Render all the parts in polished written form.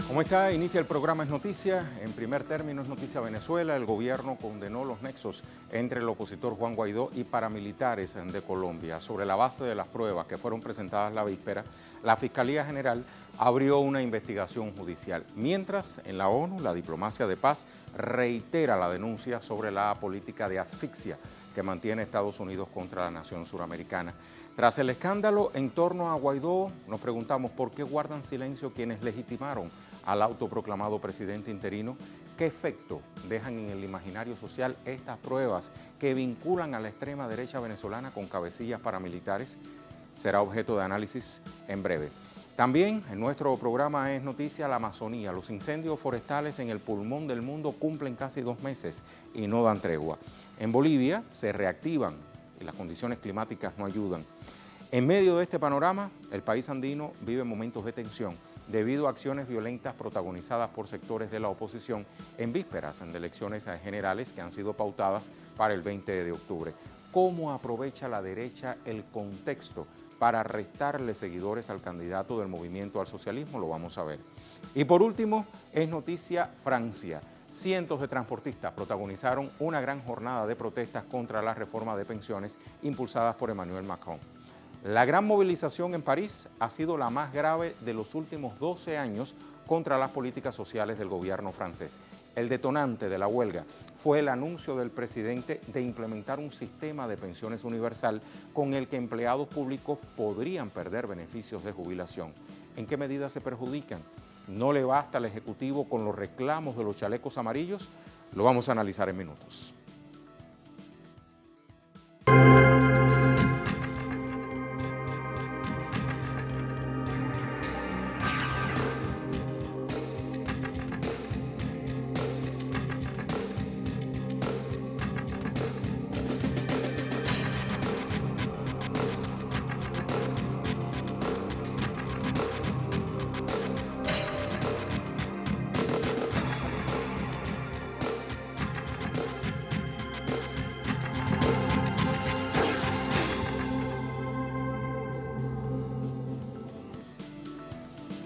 ¿Cómo está? Inicia el programa Es Noticia. En primer término, Es Noticia Venezuela. El gobierno condenó los nexos entre el opositor Juan Guaidó y paramilitares de Colombia. Sobre la base de las pruebas que fueron presentadas la víspera, la Fiscalía General abrió una investigación judicial. Mientras, en la ONU, la diplomacia de paz reitera la denuncia sobre la política de asfixia que mantiene Estados Unidos contra la nación suramericana. Tras el escándalo en torno a Guaidó, nos preguntamos por qué guardan silencio quienes legitimaron al autoproclamado presidente interino. ¿Qué efecto dejan en el imaginario social estas pruebas que vinculan a la extrema derecha venezolana con cabecillas paramilitares? Será objeto de análisis en breve. También en nuestro programa Es Noticia la Amazonía. Los incendios forestales en el pulmón del mundo cumplen casi 2 meses y no dan tregua. En Bolivia se reactivan y las condiciones climáticas no ayudan. En medio de este panorama, el país andino vive momentos de tensión debido a acciones violentas protagonizadas por sectores de la oposición en vísperas de elecciones generales que han sido pautadas para el 20 de octubre. ¿Cómo aprovecha la derecha el contexto para restarle seguidores al candidato del movimiento al socialismo? Lo vamos a ver. Y por último, es noticia Francia. Cientos de transportistas protagonizaron una gran jornada de protestas contra la reforma de pensiones impulsadas por Emmanuel Macron. La gran movilización en París ha sido la más grave de los últimos 12 años contra las políticas sociales del gobierno francés. El detonante de la huelga fue el anuncio del presidente de implementar un sistema de pensiones universal con el que empleados públicos podrían perder beneficios de jubilación. ¿En qué medida se perjudican? ¿No le basta al Ejecutivo con los reclamos de los chalecos amarillos? Lo vamos a analizar en minutos.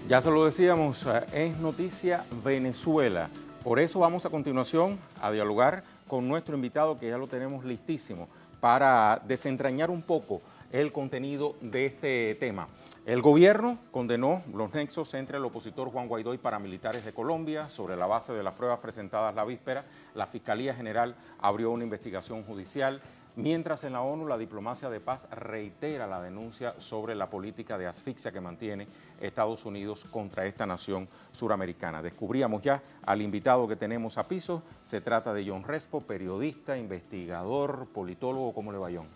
Ya se lo decíamos, es noticia Venezuela. Por eso vamos a continuación a dialogar con nuestro invitado, que ya lo tenemos listísimo, para desentrañar un poco el contenido de este tema. El gobierno condenó los nexos entre el opositor Juan Guaidó y paramilitares de Colombia. Sobre la base de las pruebas presentadas la víspera, la Fiscalía General abrió una investigación judicial. Mientras en la ONU la diplomacia de paz reitera la denuncia sobre la política de asfixia que mantiene Estados Unidos contra esta nación suramericana. Descubríamos ya al invitado que tenemos a piso. Se trata de John Respo, periodista, investigador, politólogo. ¿Cómo le va, John?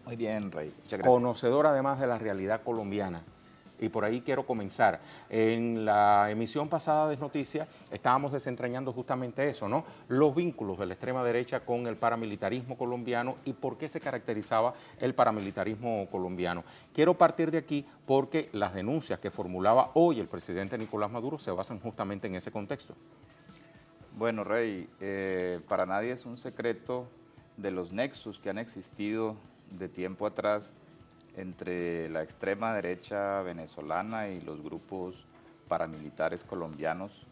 Muy bien, Rey. Muchas gracias. Conocedor además de la realidad colombiana. Y por ahí quiero comenzar. En la emisión pasada de Noticias estábamos desentrañando justamente eso, ¿no? Los vínculos de la extrema derecha con el paramilitarismo colombiano y por qué se caracterizaba el paramilitarismo colombiano. Quiero partir de aquí porque las denuncias que formulaba hoy el presidente Nicolás Maduro se basan justamente en ese contexto. Bueno, Rey, para nadie es un secreto de los nexos que han existido de tiempo atrás entre la extrema derecha venezolana y los grupos paramilitares colombianos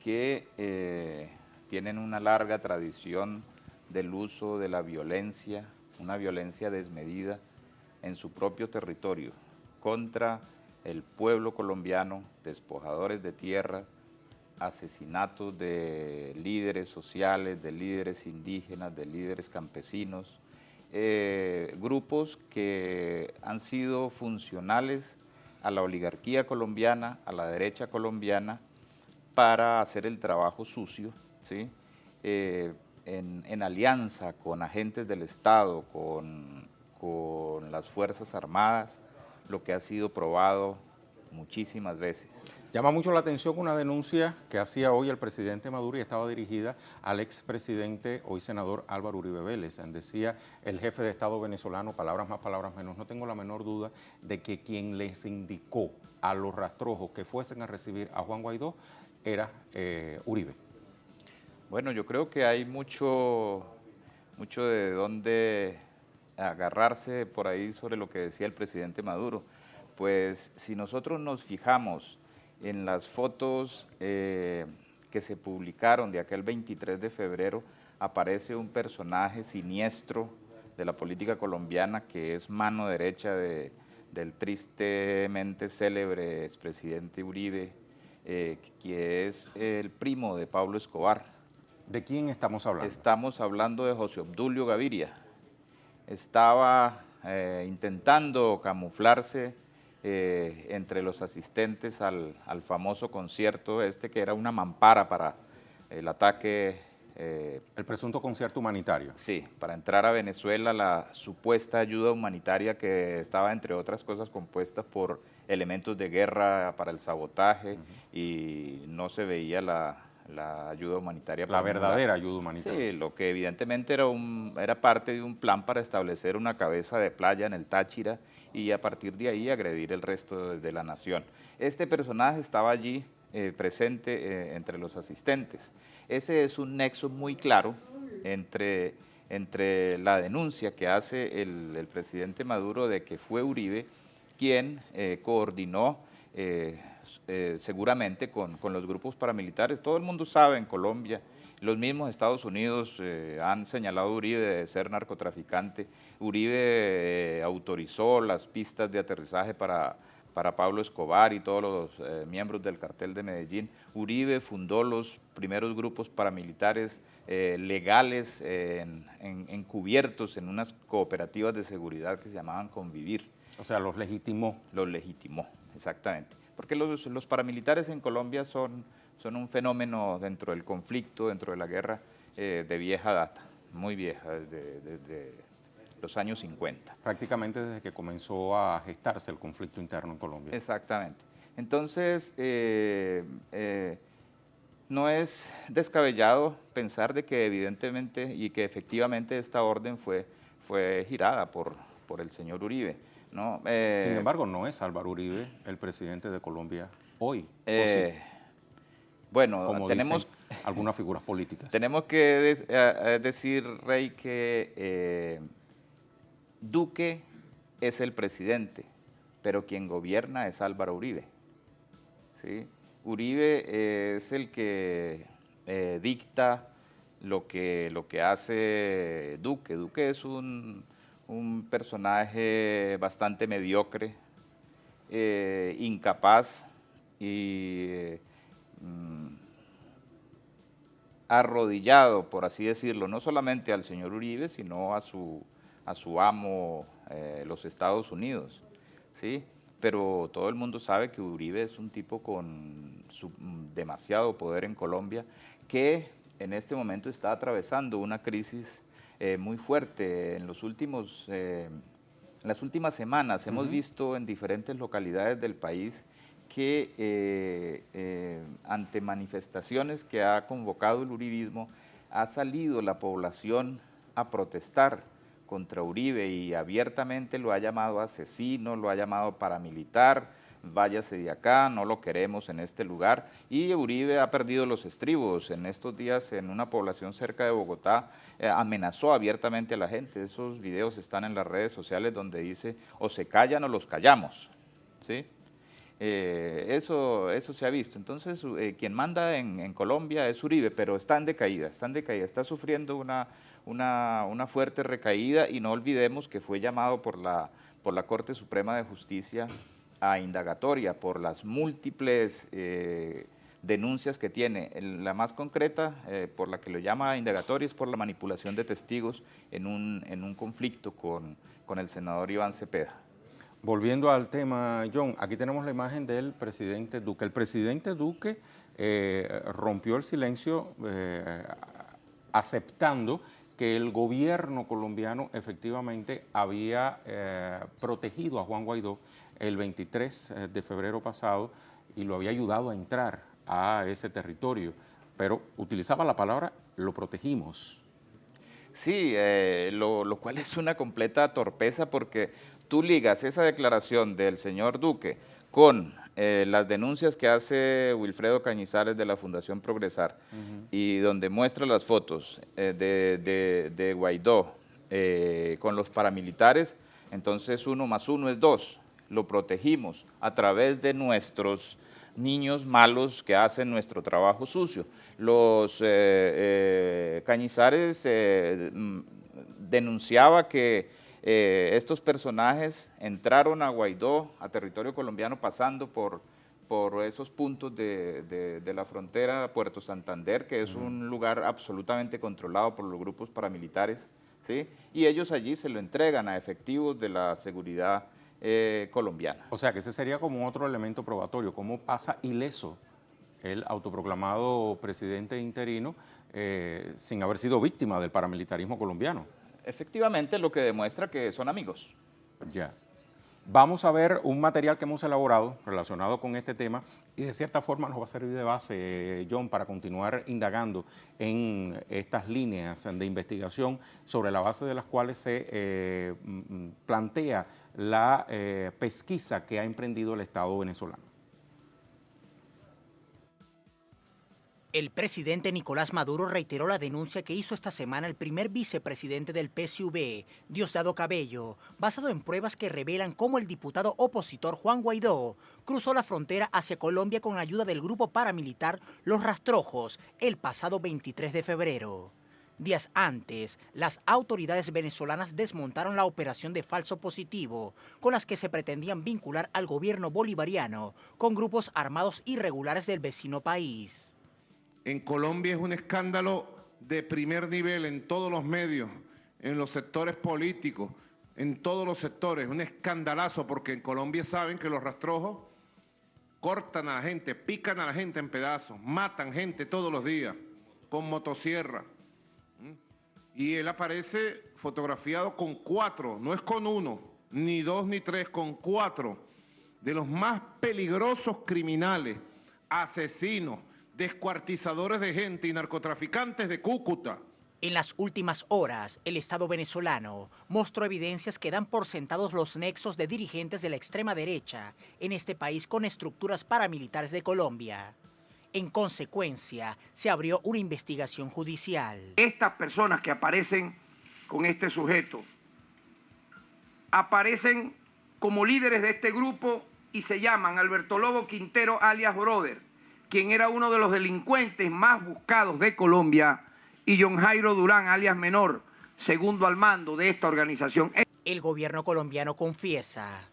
que tienen una larga tradición del uso de la violencia, una violencia desmedida en su propio territorio contra el pueblo colombiano, despojadores de tierras, asesinatos de líderes sociales, de líderes indígenas, de líderes campesinos, grupos que han sido funcionales a la oligarquía colombiana, a la derecha colombiana, para hacer el trabajo sucio, ¿sí? En alianza con agentes del Estado, con las Fuerzas Armadas, lo que ha sido probado muchísimas veces. Llama mucho la atención una denuncia que hacía hoy el presidente Maduro y estaba dirigida al expresidente, hoy senador Álvaro Uribe Vélez. Decía el jefe de Estado venezolano, palabras más, palabras menos, no tengo la menor duda de que quien les indicó a los rastrojos que fuesen a recibir a Juan Guaidó era Uribe. Bueno, yo creo que hay mucho de dónde agarrarse por ahí sobre lo que decía el presidente Maduro. Pues si nosotros nos fijamos en las fotos que se publicaron de aquel 23 de febrero, aparece un personaje siniestro de la política colombiana que es mano derecha del tristemente célebre expresidente Uribe, que es el primo de Pablo Escobar. ¿De quién estamos hablando? Estamos hablando de José Obdulio Gaviria. Estaba intentando camuflarse entre los asistentes al famoso concierto que era una mampara para el ataque. El presunto concierto humanitario. Sí, para entrar a Venezuela, la supuesta ayuda humanitaria que estaba, entre otras cosas, compuesta por elementos de guerra para el sabotaje y no se veía la ayuda humanitaria. La verdadera ayuda humanitaria. Sí, lo que evidentemente era parte de un plan para establecer una cabeza de playa en el Táchira y a partir de ahí agredir el resto de la nación. Este personaje estaba allí presente entre los asistentes. Ese es un nexo muy claro entre la denuncia que hace el presidente Maduro de que fue Uribe quien coordinó seguramente con los grupos paramilitares. Todo el mundo sabe en Colombia, los mismos Estados Unidos han señalado a Uribe de ser narcotraficante. Uribe autorizó las pistas de aterrizaje para Pablo Escobar y todos los miembros del cartel de Medellín. Uribe fundó los primeros grupos paramilitares legales encubiertos en unas cooperativas de seguridad que se llamaban Convivir. O sea, los legitimó. Los legitimó, exactamente. Porque los paramilitares en Colombia son un fenómeno dentro del conflicto, dentro de la guerra de vieja data, muy vieja, desde los años 50. Prácticamente desde que comenzó a gestarse el conflicto interno en Colombia. Exactamente. Entonces, no es descabellado pensar de que evidentemente y que efectivamente esta orden fue girada por el señor Uribe, ¿no? Sin embargo, no es Álvaro Uribe el presidente de Colombia hoy. Sí. Bueno, como tenemos algunas figuras políticas. Tenemos que decir, Rey, que Duque es el presidente, pero quien gobierna es Álvaro Uribe, ¿sí? Uribe es el que dicta lo que hace Duque. Duque es un personaje bastante mediocre, incapaz y arrodillado, por así decirlo, no solamente al señor Uribe, sino a su amo, los Estados Unidos, ¿sí? Pero todo el mundo sabe que Uribe es un tipo con demasiado poder en Colombia, que en este momento está atravesando una crisis muy fuerte. En las últimas semanas hemos visto en diferentes localidades del país que ante manifestaciones que ha convocado el uribismo, ha salido la población a protestar contra Uribe y abiertamente lo ha llamado asesino, lo ha llamado paramilitar, váyase de acá, no lo queremos en este lugar. Y Uribe ha perdido los estribos. En estos días, en una población cerca de Bogotá, amenazó abiertamente a la gente. Esos videos están en las redes sociales donde dice, o se callan o los callamos, ¿sí? Eso se ha visto. Entonces, quien manda en Colombia es Uribe, pero está en decaída, está sufriendo una fuerte recaída, y no olvidemos que fue llamado por la Corte Suprema de Justicia a indagatoria por las múltiples denuncias que tiene. La más concreta, por la que lo llama a indagatoria, es por la manipulación de testigos en un conflicto con el senador Iván Cepeda. Volviendo al tema, John, aquí tenemos la imagen del presidente Duque. El presidente Duque rompió el silencio aceptando que el gobierno colombiano efectivamente había protegido a Juan Guaidó el 23 de febrero pasado y lo había ayudado a entrar a ese territorio, pero utilizaba la palabra "lo protegimos". Sí, lo cual es una completa torpeza, porque tú ligas esa declaración del señor Duque con las denuncias que hace Wilfredo Cañizares de la Fundación Progresar, y donde muestra las fotos de Guaidó con los paramilitares. Entonces 1 más 1 es 2, lo protegimos a través de nuestros niños malos que hacen nuestro trabajo sucio. Los Cañizares denunciaba que estos personajes entraron a Guaidó, a territorio colombiano, pasando por esos puntos de la frontera, Puerto Santander, que es un lugar absolutamente controlado por los grupos paramilitares, ¿sí? Y ellos allí se lo entregan a efectivos de la seguridad colombiana. O sea que ese sería como otro elemento probatorio, cómo pasa ileso el autoproclamado presidente interino sin haber sido víctima del paramilitarismo colombiano. Efectivamente, lo que demuestra que son amigos. Ya. Vamos a ver un material que hemos elaborado relacionado con este tema y de cierta forma nos va a servir de base, John, para continuar indagando en estas líneas de investigación sobre la base de las cuales se plantea la pesquisa que ha emprendido el Estado venezolano. El presidente Nicolás Maduro reiteró la denuncia que hizo esta semana el primer vicepresidente del PSUV, Diosdado Cabello, basado en pruebas que revelan cómo el diputado opositor Juan Guaidó cruzó la frontera hacia Colombia con ayuda del grupo paramilitar Los Rastrojos el pasado 23 de febrero. Días antes, las autoridades venezolanas desmontaron la operación de falso positivo, con las que se pretendían vincular al gobierno bolivariano con grupos armados irregulares del vecino país. En Colombia es un escándalo de primer nivel en todos los medios, en los sectores políticos, en todos los sectores, un escandalazo, porque en Colombia saben que los rastrojos cortan a la gente, pican a la gente en pedazos, matan gente todos los días con motosierra. Y él aparece fotografiado con 4, no es con 1, ni 2 ni 3, con 4 de los más peligrosos criminales, asesinos, descuartizadores de gente y narcotraficantes de Cúcuta. En las últimas horas, el Estado venezolano mostró evidencias que dan por sentados los nexos de dirigentes de la extrema derecha en este país con estructuras paramilitares de Colombia. En consecuencia, se abrió una investigación judicial. Estas personas que aparecen con este sujeto aparecen como líderes de este grupo y se llaman Alberto Lobo Quintero alias Brother, quien era uno de los delincuentes más buscados de Colombia, y John Jairo Durán, alias Menor, segundo al mando de esta organización. El gobierno colombiano confiesa.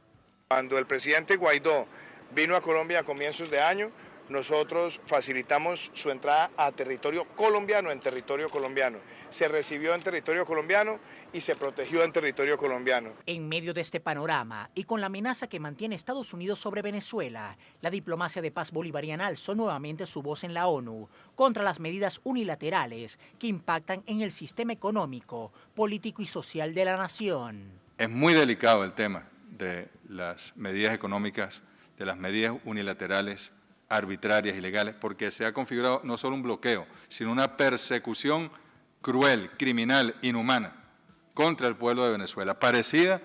Cuando el presidente Guaidó vino a Colombia a comienzos de año, nosotros facilitamos su entrada a territorio colombiano, en territorio colombiano. Se recibió en territorio colombiano y se protegió en territorio colombiano. En medio de este panorama y con la amenaza que mantiene Estados Unidos sobre Venezuela, la diplomacia de paz bolivariana alzó nuevamente su voz en la ONU contra las medidas unilaterales que impactan en el sistema económico, político y social de la nación. Es muy delicado el tema de las medidas económicas, de las medidas unilaterales, arbitrarias, ilegales, porque se ha configurado no solo un bloqueo, sino una persecución cruel, criminal, inhumana contra el pueblo de Venezuela, parecida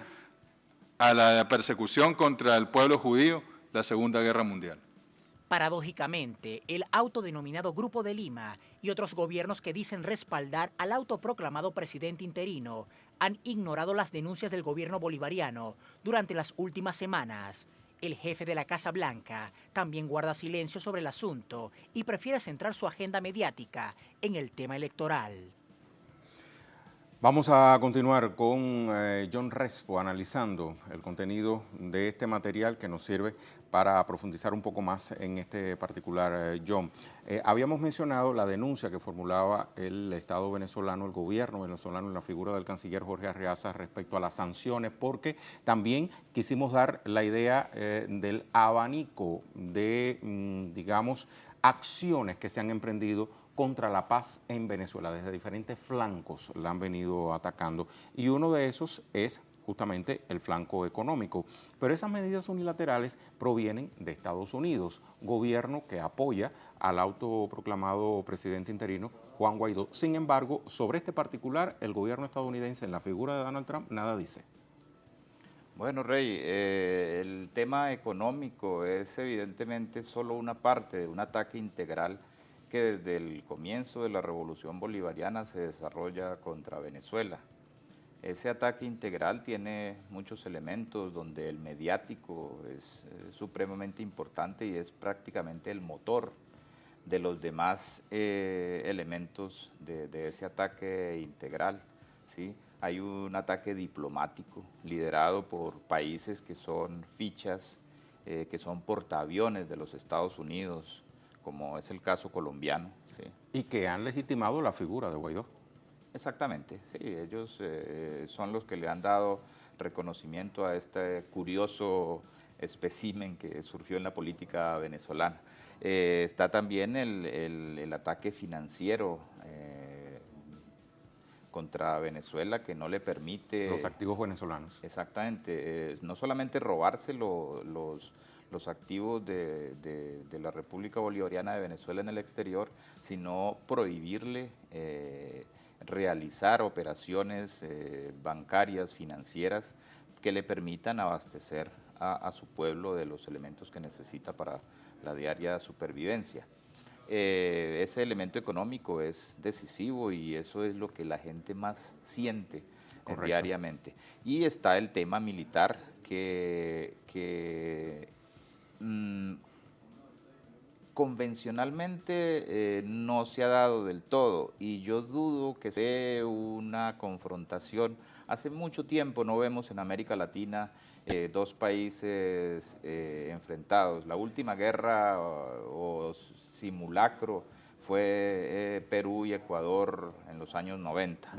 a la persecución contra el pueblo judío la Segunda Guerra Mundial. Paradójicamente, el autodenominado Grupo de Lima y otros gobiernos que dicen respaldar al autoproclamado presidente interino han ignorado las denuncias del gobierno bolivariano durante las últimas semanas. El jefe de la Casa Blanca también guarda silencio sobre el asunto y prefiere centrar su agenda mediática en el tema electoral. Vamos a continuar con John Respo analizando el contenido de este material que nos sirve para profundizar un poco más en este particular, John. Habíamos mencionado la denuncia que formulaba el Estado venezolano, el gobierno venezolano en la figura del canciller Jorge Arreaza respecto a las sanciones, porque también quisimos dar la idea del abanico de, digamos, acciones que se han emprendido contra la paz en Venezuela. Desde diferentes flancos la han venido atacando y uno de esos es justamente el flanco económico. Pero esas medidas unilaterales provienen de Estados Unidos, gobierno que apoya al autoproclamado presidente interino Juan Guaidó. Sin embargo, sobre este particular, el gobierno estadounidense en la figura de Donald Trump nada dice. Bueno, Rey, el tema económico es evidentemente solo una parte de un ataque integral que desde el comienzo de la Revolución Bolivariana se desarrolla contra Venezuela. Ese ataque integral tiene muchos elementos donde el mediático es supremamente importante y es prácticamente el motor de los demás elementos de ese ataque integral, ¿sí? Hay un ataque diplomático liderado por países que son fichas, que son portaaviones de los Estados Unidos, como es el caso colombiano, ¿sí? Y que han legitimado la figura de Guaidó. Exactamente, sí, ellos son los que le han dado reconocimiento a este curioso espécimen que surgió en la política venezolana. Está también el ataque financiero contra Venezuela, que no le permite... Los activos venezolanos. Exactamente, no solamente robarse los activos de la República Bolivariana de Venezuela en el exterior, sino prohibirle realizar operaciones bancarias, financieras, que le permitan abastecer a su pueblo de los elementos que necesita para la diaria supervivencia. Ese elemento económico es decisivo y eso es lo que la gente más siente diariamente. Y está el tema militar que convencionalmente no se ha dado del todo y yo dudo que sea una confrontación. Hace mucho tiempo no vemos en América Latina dos países enfrentados. La última guerra o simulacro fue Perú y Ecuador en los años 90.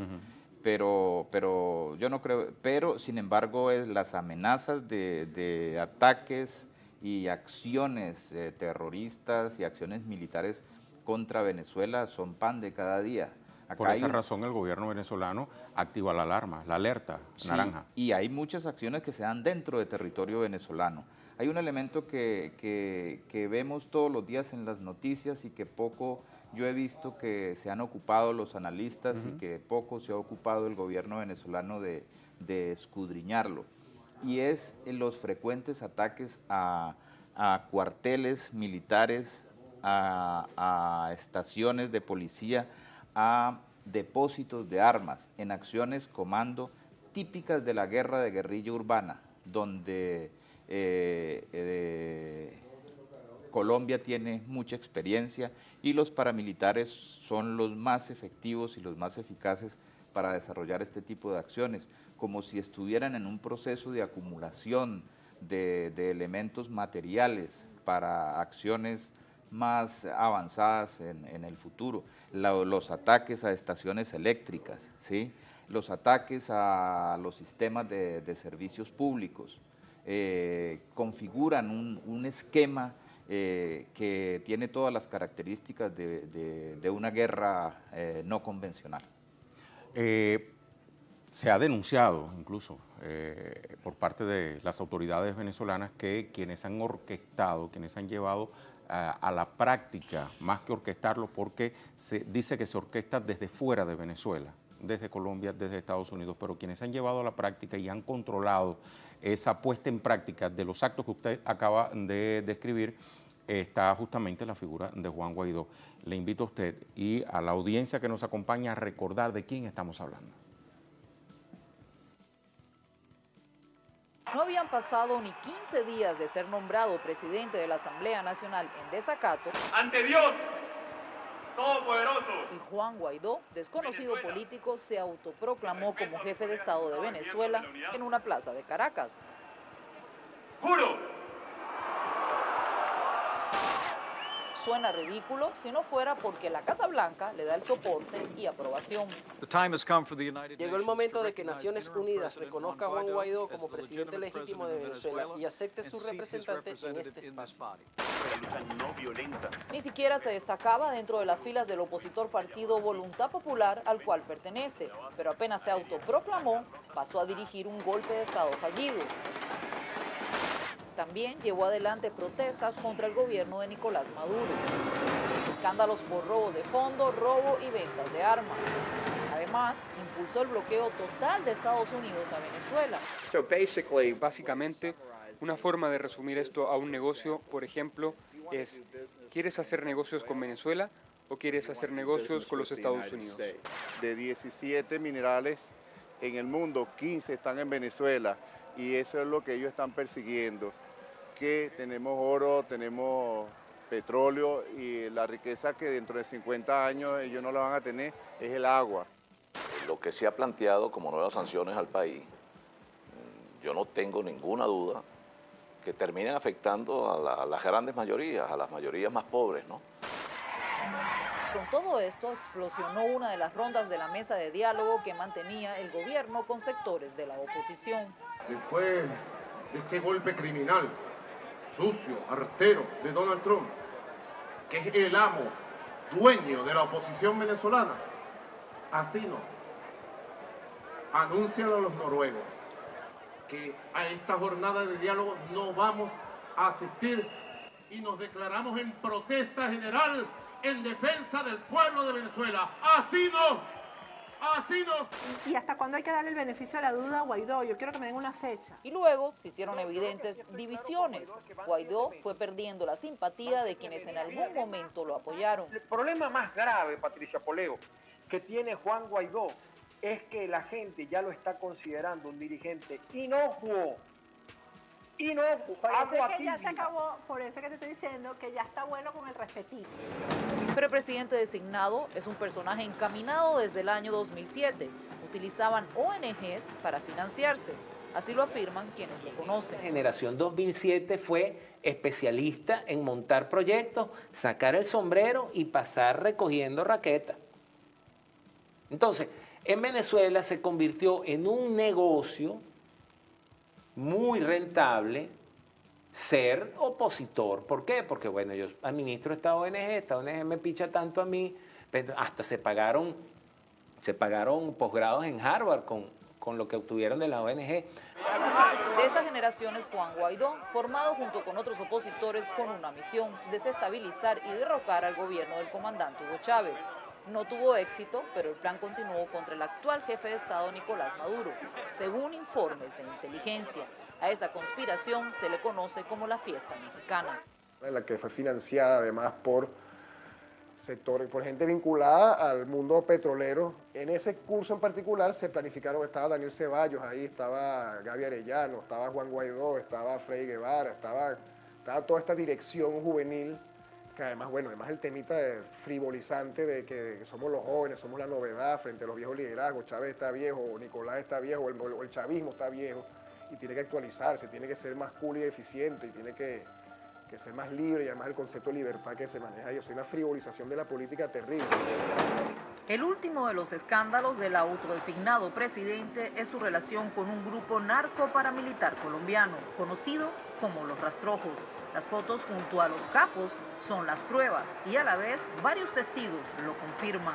Pero yo no creo, pero sin embargo las amenazas de ataques y acciones terroristas y acciones militares contra Venezuela son pan de cada día. Acá por esa razón el gobierno venezolano activa la alarma, la alerta naranja. Y hay muchas acciones que se dan dentro de territorio venezolano. Hay un elemento que vemos todos los días en las noticias y que poco yo he visto que se han ocupado los analistas y que poco se ha ocupado el gobierno venezolano de escudriñarlo. Y es los frecuentes ataques a cuarteles militares, a estaciones de policía, a depósitos de armas, en acciones comando típicas de la guerra de guerrilla urbana, donde Colombia tiene mucha experiencia y los paramilitares son los más efectivos y los más eficaces para desarrollar este tipo de acciones, como si estuvieran en un proceso de acumulación de elementos materiales para acciones más avanzadas en el futuro. Los ataques a estaciones eléctricas, ¿sí? Los ataques a los sistemas de servicios públicos, configuran un esquema que tiene todas las características de una guerra no convencional. Se ha denunciado incluso por parte de las autoridades venezolanas que quienes han orquestado, quienes han llevado a la práctica, más que orquestarlo, porque se dice que se orquesta desde fuera de Venezuela, desde Colombia, desde Estados Unidos, pero quienes han llevado a la práctica y han controlado esa puesta en práctica de los actos que usted acaba de describir, está justamente la figura de Juan Guaidó. Le invito a usted y a la audiencia que nos acompaña a recordar de quién estamos hablando. No habían pasado ni 15 días de ser nombrado presidente de la Asamblea Nacional en desacato. ¡Ante Dios Todopoderoso! Y Juan Guaidó, desconocido político, se autoproclamó como jefe de Estado de Venezuela en una plaza de Caracas. ¡Juro! Suena ridículo si no fuera porque la Casa Blanca le da el soporte y aprobación. Llegó el momento de que Naciones Unidas reconozca a Juan Guaidó como presidente legítimo de Venezuela y acepte su representante en este espacio. Ni siquiera se destacaba dentro de las filas del opositor partido Voluntad Popular al cual pertenece, pero apenas se autoproclamó, pasó a dirigir un golpe de Estado fallido. También llevó adelante protestas contra el gobierno de Nicolás Maduro. Escándalos por robo de fondos, robo y ventas de armas. Además, impulsó el bloqueo total de Estados Unidos a Venezuela. Básicamente, una forma de resumir esto a un negocio, por ejemplo, es: ¿quieres hacer negocios con Venezuela o quieres hacer negocios con los Estados Unidos? De 17 minerales en el mundo, 15 están en Venezuela y eso es lo que ellos están persiguiendo, que tenemos oro, tenemos petróleo y la riqueza que dentro de 50 años ellos no la van a tener es el agua. Lo que se ha planteado como nuevas sanciones al país, yo no tengo ninguna duda que terminen afectando a las grandes mayorías, a las mayorías más pobres, ¿no? Con todo esto, explosionó una de las rondas de la mesa de diálogo que mantenía el gobierno con sectores de la oposición. Después de este golpe criminal, sucio, artero de Donald Trump, que es el amo, dueño de la oposición venezolana, así no. Anuncian a los noruegos que a esta jornada de diálogo no vamos a asistir y nos declaramos en protesta general en defensa del pueblo de Venezuela. ¡Así no! ¡Así no! ¿Y hasta cuándo hay que darle el beneficio a la duda a Guaidó? Yo quiero que me den una fecha. Y luego se hicieron evidentes divisiones. Guaidó fue perdiendo la simpatía de quienes en algún momento lo apoyaron. El problema más grave, Patricia Poleo, que tiene Juan Guaidó es que la gente ya lo está considerando un dirigente inocuo. Parece que ya se acabó, por eso que te estoy diciendo que ya está bueno con el respetito. Pero el presidente designado es un personaje encaminado desde el año 2007. Utilizaban ONGs para financiarse. Así lo afirman quienes lo conocen. Generación 2007 fue especialista en montar proyectos, sacar el sombrero y pasar recogiendo raquetas. Entonces, en Venezuela se convirtió en un negocio muy rentable ser opositor. ¿Por qué? Porque, bueno, yo administro esta ONG me picha tanto a mí, pero hasta se pagaron posgrados en Harvard con lo que obtuvieron de la ONG. De esa generación es Juan Guaidó, formado junto con otros opositores con una misión: desestabilizar y derrocar al gobierno del comandante Hugo Chávez. No tuvo éxito, pero el plan continuó contra el actual jefe de Estado, Nicolás Maduro, según informes de inteligencia. A esa conspiración se le conoce como la fiesta mexicana. La que fue financiada además por sectores, por gente vinculada al mundo petrolero. En ese curso en particular se planificaron, estaba Daniel Ceballos ahí, estaba Gaby Arellano, estaba Juan Guaidó, estaba Freddy Guevara, estaba toda esta dirección juvenil, que además, bueno, además el temita frivolizante de que somos los jóvenes, somos la novedad frente a los viejos liderazgos. Chávez está viejo, Nicolás está viejo, o el chavismo está viejo y tiene que actualizarse, tiene que ser más cool y eficiente y tiene que ser más libre, y además el concepto de libertad que se maneja ahí. O sea, una frivolización de la política terrible. El último de los escándalos del autodesignado presidente es su relación con un grupo narco-paramilitar colombiano, conocido como Los Rastrojos. Las fotos junto a los capos son las pruebas y a la vez varios testigos lo confirman.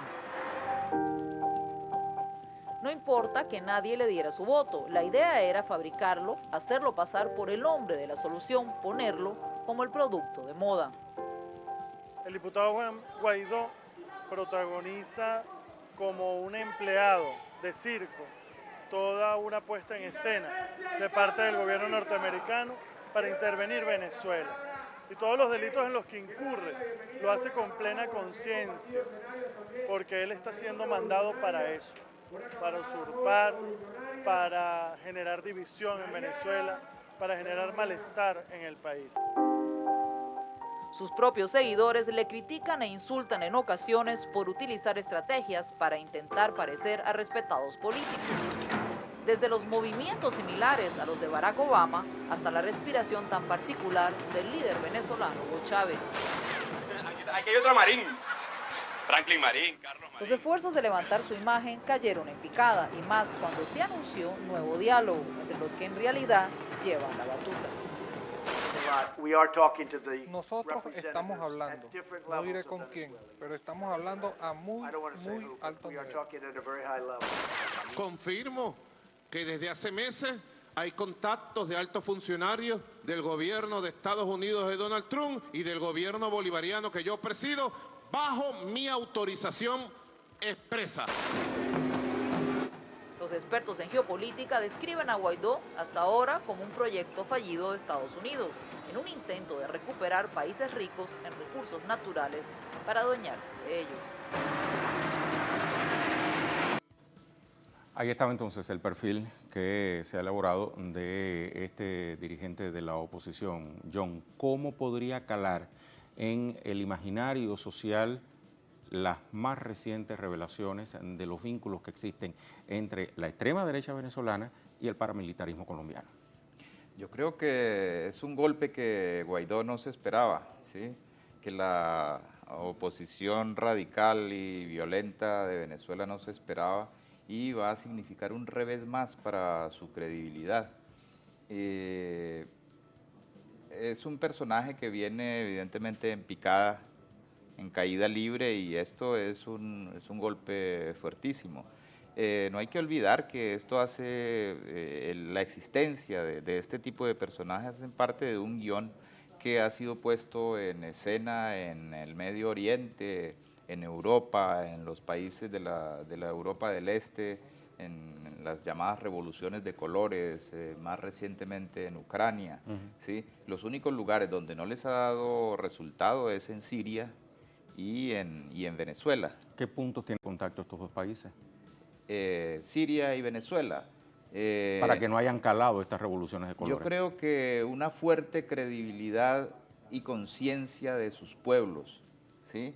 No importa que nadie le diera su voto, la idea era fabricarlo, hacerlo pasar por el hombre de la solución, ponerlo como el producto de moda. El diputado Juan Guaidó protagoniza como un empleado de circo toda una puesta en escena de parte del gobierno norteamericano para intervenir Venezuela. Y todos los delitos en los que incurre lo hace con plena conciencia, porque él está siendo mandado para eso, para usurpar, para generar división en Venezuela, para generar malestar en el país. Sus propios seguidores le critican e insultan en ocasiones por utilizar estrategias para intentar parecer a respetados políticos. Desde los movimientos similares a los de Barack Obama hasta la respiración tan particular del líder venezolano Hugo Chávez. Aquí hay otro Marín, Franklin Marín, Carlos Marín. Los esfuerzos de levantar su imagen cayeron en picada, y más cuando se anunció nuevo diálogo entre los que en realidad llevan la batuta. Nosotros estamos hablando, no diré con quién, pero estamos hablando a muy alto nivel. Confirmo que desde hace meses hay contactos de altos funcionarios del gobierno de Estados Unidos de Donald Trump y del gobierno bolivariano que yo presido, bajo mi autorización expresa. Los expertos en geopolítica describen a Guaidó hasta ahora como un proyecto fallido de Estados Unidos, en un intento de recuperar países ricos en recursos naturales para adueñarse de ellos. Ahí estaba entonces el perfil que se ha elaborado de este dirigente de la oposición. John, ¿cómo podría calar en el imaginario social las más recientes revelaciones de los vínculos que existen entre la extrema derecha venezolana y el paramilitarismo colombiano? Yo creo que es un golpe que Guaidó no se esperaba, ¿sí? Que la oposición radical y violenta de Venezuela no se esperaba y va a significar un revés más para su credibilidad. Es un personaje que viene evidentemente en picada, en caída libre, y esto es un golpe fuertísimo. No hay que olvidar que esto hace, la existencia de este tipo de personajes en parte de un guión que ha sido puesto en escena en el Medio Oriente, en Europa, en los países de la Europa del Este, en las llamadas revoluciones de colores, más recientemente en Ucrania. ¿Sí? Los únicos lugares donde no les ha dado resultado es en Siria y en Venezuela. ¿Qué puntos tienen contacto estos dos países? Siria y Venezuela. Para que no hayan calado estas revoluciones de colores. Yo creo que una fuerte credibilidad y conciencia de sus pueblos, ¿sí?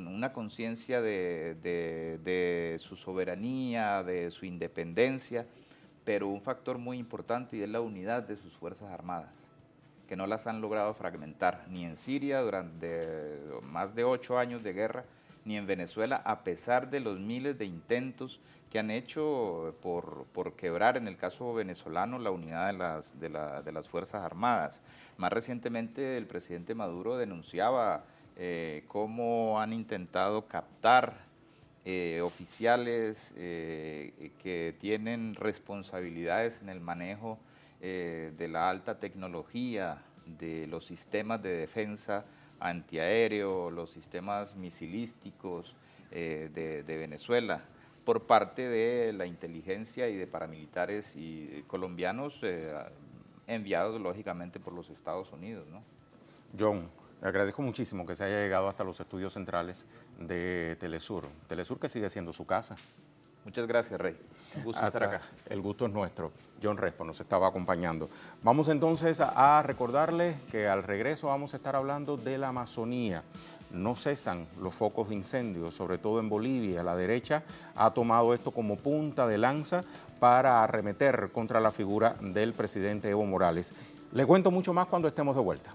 Una conciencia de su soberanía, de su independencia, pero un factor muy importante, y es la unidad de sus Fuerzas Armadas, que no las han logrado fragmentar, ni en Siria durante más de 8 años de guerra, ni en Venezuela, a pesar de los miles de intentos que han hecho por quebrar, en el caso venezolano, la unidad de las Fuerzas Armadas. Más recientemente, el presidente Maduro denunciaba cómo han intentado captar oficiales que tienen responsabilidades en el manejo de la alta tecnología, de los sistemas de defensa antiaéreo, los sistemas misilísticos de Venezuela, por parte de la inteligencia y de paramilitares y colombianos enviados lógicamente por los Estados Unidos, ¿no? John, le agradezco muchísimo que se haya llegado hasta los estudios centrales de Telesur. Telesur, que sigue siendo su casa. Muchas gracias, Rey. Un gusto estar acá. El gusto es nuestro. John Respo nos estaba acompañando. Vamos entonces a recordarles que al regreso vamos a estar hablando de la Amazonía. No cesan los focos de incendios, sobre todo en Bolivia. La derecha ha tomado esto como punta de lanza para arremeter contra la figura del presidente Evo Morales. Le cuento mucho más cuando estemos de vuelta.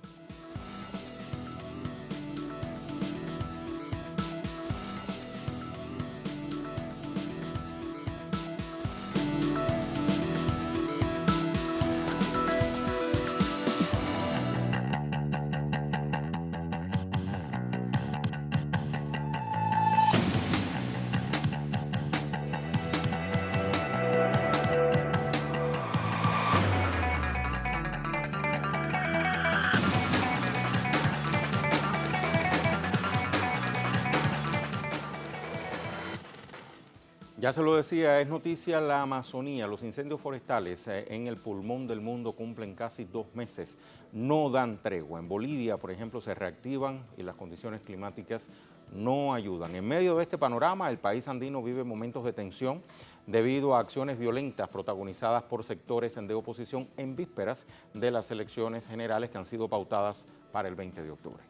Ya se lo decía, es noticia la Amazonía. Los incendios forestales en el pulmón del mundo cumplen casi 2 meses. No dan tregua. En Bolivia, por ejemplo, se reactivan y las condiciones climáticas no ayudan. En medio de este panorama, el país andino vive momentos de tensión debido a acciones violentas protagonizadas por sectores de oposición en vísperas de las elecciones generales que han sido pautadas para el 20 de octubre.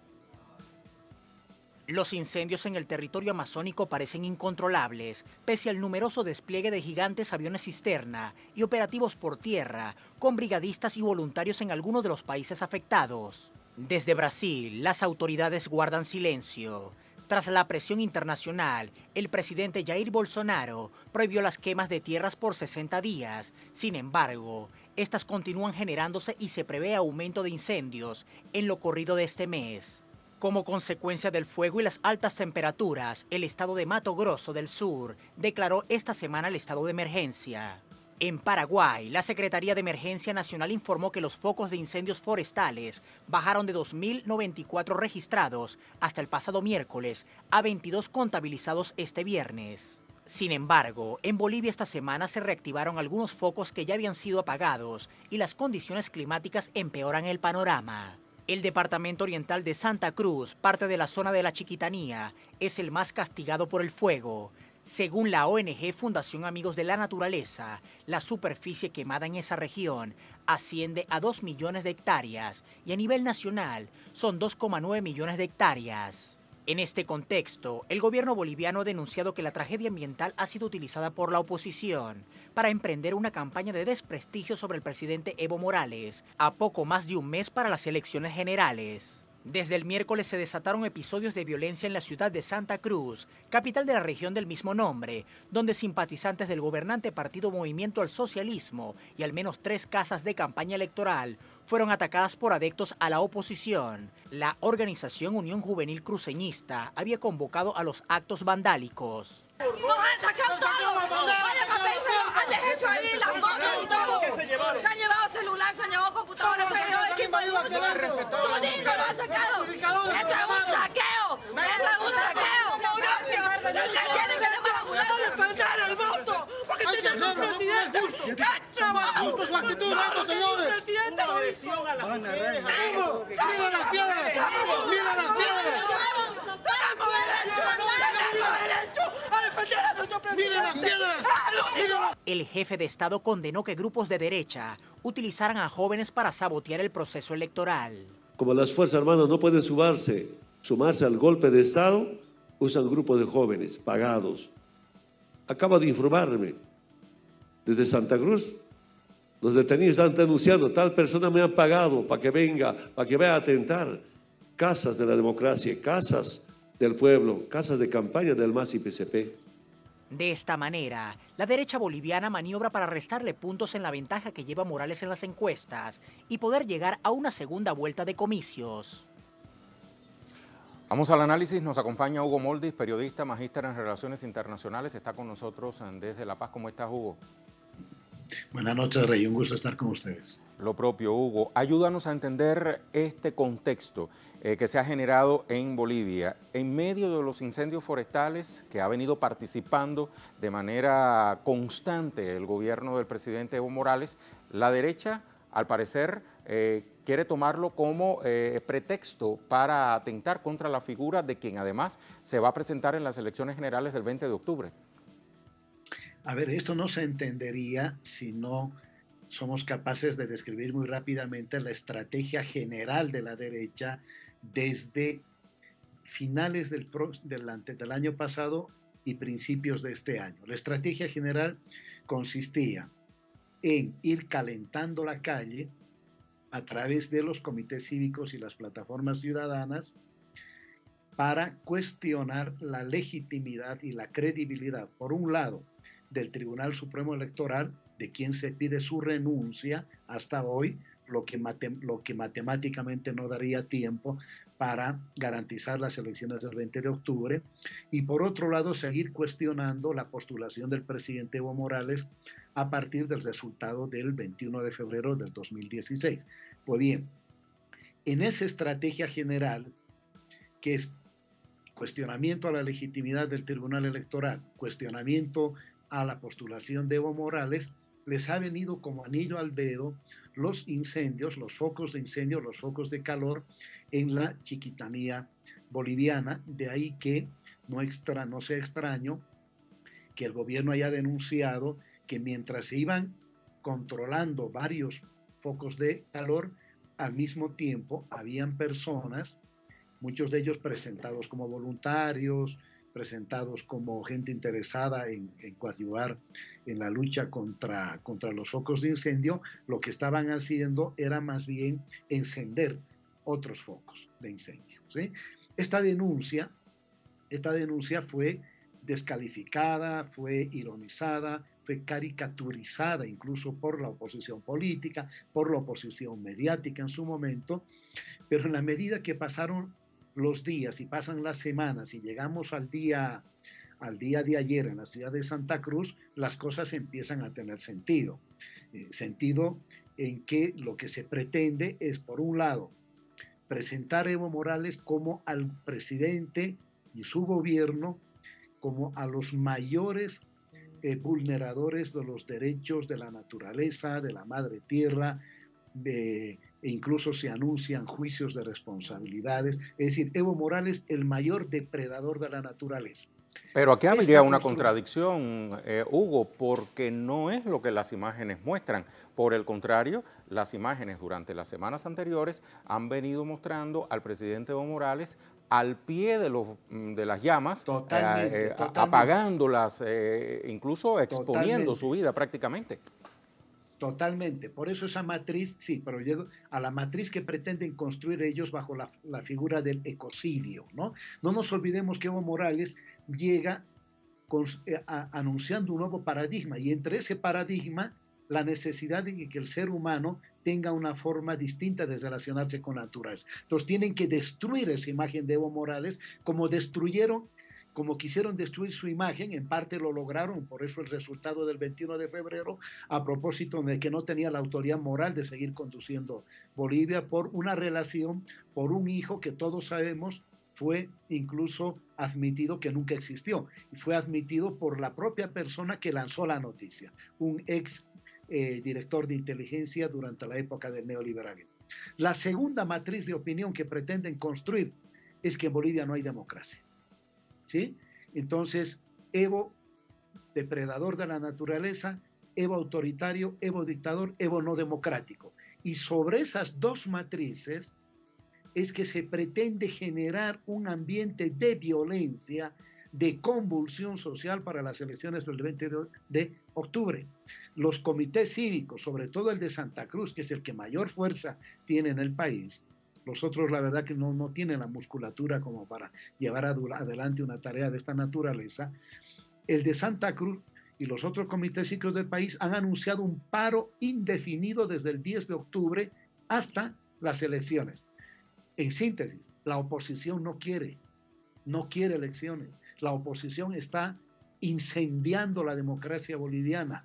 Los incendios en el territorio amazónico parecen incontrolables, pese al numeroso despliegue de gigantes aviones cisterna y operativos por tierra, con brigadistas y voluntarios en algunos de los países afectados. Desde Brasil, las autoridades guardan silencio. Tras la presión internacional, el presidente Jair Bolsonaro prohibió las quemas de tierras por 60 días. Sin embargo, estas continúan generándose y se prevé aumento de incendios en lo corrido de este mes. Como consecuencia del fuego y las altas temperaturas, el estado de Mato Grosso del Sur declaró esta semana el estado de emergencia. En Paraguay, la Secretaría de Emergencia Nacional informó que los focos de incendios forestales bajaron de 2.094 registrados hasta el pasado miércoles a 22 contabilizados este viernes. Sin embargo, en Bolivia esta semana se reactivaron algunos focos que ya habían sido apagados y las condiciones climáticas empeoran el panorama. El departamento oriental de Santa Cruz, parte de la zona de la Chiquitanía, es el más castigado por el fuego. Según la ONG Fundación Amigos de la Naturaleza, la superficie quemada en esa región asciende a 2 millones de hectáreas y a nivel nacional son 2,9 millones de hectáreas. En este contexto, el gobierno boliviano ha denunciado que la tragedia ambiental ha sido utilizada por la oposición para emprender una campaña de desprestigio sobre el presidente Evo Morales, a poco más de un mes para las elecciones generales. Desde el miércoles se desataron episodios de violencia en la ciudad de Santa Cruz, capital de la región del mismo nombre, donde simpatizantes del gobernante partido Movimiento al Socialismo y al menos 3 casas de campaña electoral fueron atacadas por adeptos a la oposición. La organización Unión Juvenil Cruceñista había convocado a los actos vandálicos. ¡Nos han sacado todo! ¡Vaya papel! ¡Han deshecho ahí las botas y todo! Se han llevado celular, se han llevado computadores, se han llevado equipo de luz. ¡Todito lo han sacado! ¡Esto es un saqueo! ¡Esto es un saqueo! ¡Tienen que llamar a ambulancia! ¡A defender el voto! ¡Porque tienen un presidente! ¡Qué trabajo! ¡Justo su actitud, estos señores! ¡El presidente lo hizo! ¡Mira las piedras! ¡Mira las piedras! ¡Tenemos derecho a defender a nuestro presidente! ¡Mira las piedras! El jefe de Estado condenó que grupos de derecha utilizaran a jóvenes para sabotear el proceso electoral. Como las Fuerzas Armadas no pueden sumarse al golpe de Estado, usan grupos de jóvenes pagados. Acabo de informarme desde Santa Cruz. Los detenidos están denunciando, tal persona me han pagado para que venga, para que vaya a atentar. Casas de la democracia, casas del pueblo, casas de campaña del MAS y PCP. De esta manera, la derecha boliviana maniobra para restarle puntos en la ventaja que lleva Morales en las encuestas y poder llegar a una segunda vuelta de comicios. Vamos al análisis, nos acompaña Hugo Moldis, periodista, magíster en Relaciones Internacionales, está con nosotros desde La Paz. ¿Cómo estás, Hugo? Buenas noches, Rey, un gusto estar con ustedes. Lo propio, Hugo. Ayúdanos a entender este contexto que se ha generado en Bolivia en medio de los incendios forestales que ha venido participando de manera constante el gobierno del presidente Evo Morales. La derecha, al parecer, quiere tomarlo como pretexto para atentar contra la figura de quien además se va a presentar en las elecciones generales del 20 de octubre. A ver, esto no se entendería si no somos capaces de describir muy rápidamente la estrategia general de la derecha desde finales del año pasado y principios de este año. La estrategia general consistía en ir calentando la calle a través de los comités cívicos y las plataformas ciudadanas para cuestionar la legitimidad y la credibilidad, por un lado, del Tribunal Supremo Electoral, de quien se pide su renuncia hasta hoy, lo que matemáticamente no daría tiempo para garantizar las elecciones del 20 de octubre, y por otro lado seguir cuestionando la postulación del presidente Evo Morales a partir del resultado del 21 de febrero del 2016. Pues bien, en esa estrategia general, que es cuestionamiento a la legitimidad del Tribunal Electoral, cuestionamiento a la postulación de Evo Morales, les ha venido como anillo al dedo los incendios, los focos de incendio, los focos de calor en la Chiquitanía boliviana. De ahí que no sea extraño que el gobierno haya denunciado que mientras se iban controlando varios focos de calor, al mismo tiempo habían personas, muchos de ellos presentados como voluntarios, presentados como gente interesada en coadyuvar en la lucha contra los focos de incendio. Lo que estaban haciendo era más bien encender otros focos de incendio, ¿sí? Esta denuncia fue descalificada, fue ironizada, fue caricaturizada incluso por la oposición política, por la oposición mediática en su momento, pero en la medida que pasaron los días y pasan las semanas y llegamos al día de ayer en la ciudad de Santa Cruz, las cosas empiezan a tener sentido. Sentido en que lo que se pretende es, por un lado, presentar a Evo Morales como al presidente y su gobierno como a los mayores vulneradores de los derechos de la naturaleza, de la madre tierra, e incluso se anuncian juicios de responsabilidades. Es decir, Evo Morales, el mayor depredador de la naturaleza. Pero aquí habría una contradicción, Hugo, porque no es lo que las imágenes muestran. Por el contrario, las imágenes durante las semanas anteriores han venido mostrando al presidente Evo Morales al pie de las llamas, Totalmente. apagándolas, incluso exponiendo su vida prácticamente. Totalmente. Por eso esa matriz, sí, pero llego a la matriz que pretenden construir ellos bajo la figura del ecocidio, ¿no? No nos olvidemos que Evo Morales llega anunciando un nuevo paradigma, y entre ese paradigma la necesidad de que el ser humano tenga una forma distinta de relacionarse con la naturaleza. Entonces tienen que destruir esa imagen de Evo Morales como quisieron destruir su imagen. En parte lo lograron, por eso el resultado del 21 de febrero, a propósito de que no tenía la autoridad moral de seguir conduciendo Bolivia por una relación, por un hijo que todos sabemos fue incluso admitido que nunca existió, y fue admitido por la propia persona que lanzó la noticia, un ex director de inteligencia durante la época del neoliberalismo. La segunda matriz de opinión que pretenden construir es que en Bolivia no hay democracia, ¿sí? Entonces, Evo, depredador de la naturaleza, Evo autoritario, Evo dictador, Evo no democrático. Y sobre esas dos matrices es que se pretende generar un ambiente de violencia, de convulsión social para las elecciones del 20 de octubre. Los comités cívicos, sobre todo el de Santa Cruz, que es el que mayor fuerza tiene en el país, los otros la verdad que no tienen la musculatura como para llevar adelante una tarea de esta naturaleza, el de Santa Cruz y los otros comités cívicos del país han anunciado un paro indefinido desde el 10 de octubre hasta las elecciones. En síntesis, la oposición no quiere elecciones. La oposición está incendiando la democracia boliviana.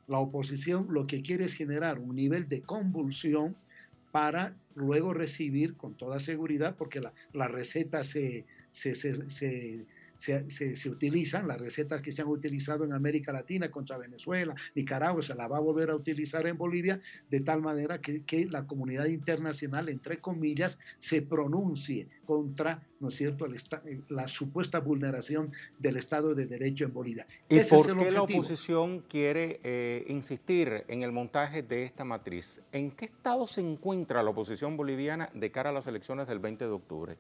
La oposición lo que quiere es generar un nivel de convulsión para luego recibir con toda seguridad, porque las recetas se utilizan, las recetas que se han utilizado en América Latina contra Venezuela, Nicaragua, se la va a volver a utilizar en Bolivia, de tal manera que la comunidad internacional, entre comillas, se pronuncie contra, ¿no es cierto?, la supuesta vulneración del Estado de Derecho en Bolivia. ¿Y Ese por es el qué la objetivo. oposición quiere insistir en el montaje de esta matriz? ¿En qué estado se encuentra la oposición boliviana de cara a las elecciones del 20 de octubre?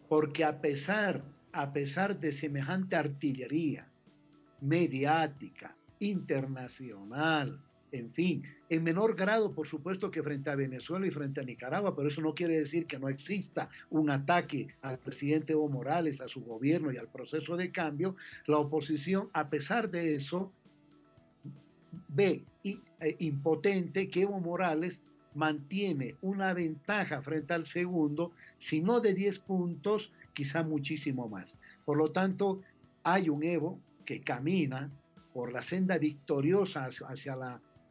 Porque a pesar de semejante artillería mediática, internacional, en fin, en menor grado, por supuesto, que frente a Venezuela y frente a Nicaragua, pero eso no quiere decir que no exista un ataque al presidente Evo Morales, a su gobierno y al proceso de cambio. La oposición, a pesar de eso, ve impotente que Evo Morales mantiene una ventaja frente al segundo, si no de 10 puntos, quizá muchísimo más. Por lo tanto, hay un Evo que camina por la senda victoriosa